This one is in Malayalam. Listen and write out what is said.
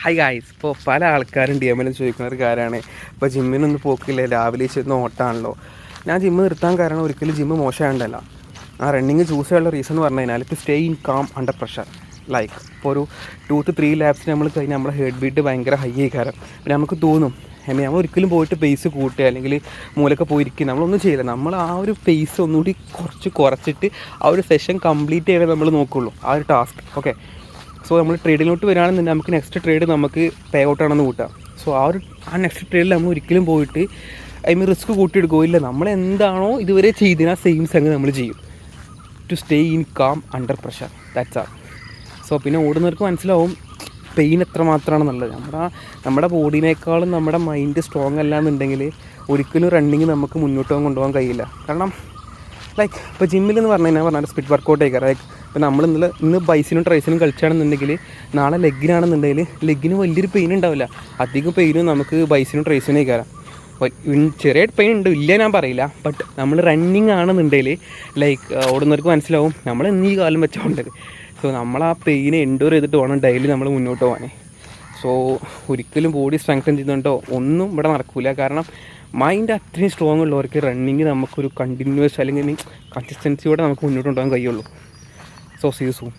Hi guys. ഇപ്പോൾ പല ആൾക്കാരും ഡി എമ്മിലും ചോദിക്കുന്ന ഒരു കാര്യമാണ്, ഇപ്പോൾ ജിമ്മിനൊന്നും പോക്കില്ല, രാവിലെ ചെന്ന് ഓട്ടമാണല്ലോ. ഞാൻ ജിമ്മ് നിർത്താൻ കാരണം ഒരിക്കലും ജിമ്മ് മോശമായതല്ല. ആ റണ്ണിങ് ചൂസ് ചെയ്യാനുള്ള റീസൺ എന്ന് പറഞ്ഞു കഴിഞ്ഞാൽ to stay in calm under pressure. Like ഇപ്പോൾ ഒരു 2 to 3 laps നമ്മൾ കഴിഞ്ഞാൽ നമ്മുടെ ഹെഡ് ബീറ്റ് ഭയങ്കര ഹൈ ആയി കാരണം പിന്നെ നമുക്ക് തോന്നും നമ്മൾ ഒരിക്കലും പോയിട്ട് പേസ് കൂട്ടുക അല്ലെങ്കിൽ മൂലൊക്കെ പോയിരിക്കുക, നമ്മളൊന്നും ചെയ്യില്ല. നമ്മൾ ആ ഒരു പേസ് ഒന്നുകൂടി കുറച്ചിട്ട് ആ ഒരു സെഷൻ കംപ്ലീറ്റ് ചെയ്യാൻ നമ്മൾ നോക്കുള്ളൂ, ആ ഒരു ടാസ്ക്. ഓക്കെ, സോ നമ്മൾ ട്രേഡിലോട്ട് വരികയാണെന്നുണ്ടെങ്കിൽ നമുക്ക് നെക്സ്റ്റ് ട്രേഡ് നമുക്ക് പേ ഔട്ടാണെന്ന് കൂട്ടാം. സോ ആ നെക്സ്റ്റ് ട്രേഡിൽ നമ്മൾ ഒരിക്കലും പോയിട്ട് റിസ്ക് കൂട്ടിയെടുക്കുകയില്ല. നമ്മൾ എന്താണോ ഇതുവരെ ചെയ്തതിന് ആ സെയിം സംഗതി നമ്മൾ ചെയ്യും. To stay in calm under pressure, that's all. So പിന്നെ ഓടുന്നവർക്ക് മനസ്സിലാവും പെയിൻ എത്രമാത്രമാണെന്നുള്ളത്. നമ്മുടെ ബോഡീനേക്കാളും നമ്മുടെ മൈൻഡ് സ്ട്രോങ് അല്ല എന്നുണ്ടെങ്കിൽ ഒരിക്കലും റണ്ണിങ് നമുക്ക് മുന്നോട്ട് കൊണ്ടുപോകാൻ കഴിയില്ല. കാരണം ലൈക്ക് ഇപ്പോൾ ജിമ്മിലെന്ന് പറഞ്ഞാൽ സ്പിറ്റ് വർക്കൗട്ട് ആയിക്കാറ്. ലൈക്ക് ഇപ്പോൾ നമ്മൾ ഇന്ന് ബൈസിനും ട്രൈസിനും കളിച്ചാണെന്നുണ്ടെങ്കിൽ നാളെ ലെഗിനാണെന്നുണ്ടെങ്കിൽ ലെഗിന് വലിയൊരു പെയിൻ ഉണ്ടാവില്ല. അധികം പെയിനും നമുക്ക് ബൈസിനും ട്രൈസിനും ആയിക്കാരം. ചെറിയ പെയിൻ ഉണ്ട്, ഇല്ല ഞാൻ പറയില്ല. ബട്ട് നമ്മൾ റണ്ണിങ് ആണെന്നുണ്ടെങ്കിൽ ലൈക്ക് ഓടുന്നവർക്ക് മനസ്സിലാവും നമ്മൾ ഈ കാലം വെച്ചുകൊണ്ടത്. സോ നമ്മൾ ആ പെയിനെ എൻഡ്യൂർ ചെയ്തിട്ട് വേണം ഡെയിലി നമ്മൾ മുന്നോട്ട് പോകാൻ. സോ ഒരിക്കലും ബോഡി സ്ട്രെങ്തൻ ചെയ്യുന്നുണ്ടോ ഒന്നും ഇവിടെ നടക്കില്ല. കാരണം മൈൻഡ് അത്രയും സ്ട്രോങ് ഉള്ളവർക്ക് റണ്ണിങ് നമുക്കൊരു കണ്ടിന്യൂസ് അല്ലെങ്കിൽ കൺസിസ്റ്റൻസിയോടെ നമുക്ക് മുന്നോട്ട് കൊണ്ടുപോകാൻ കഴിയുള്ളൂ. So see you soon.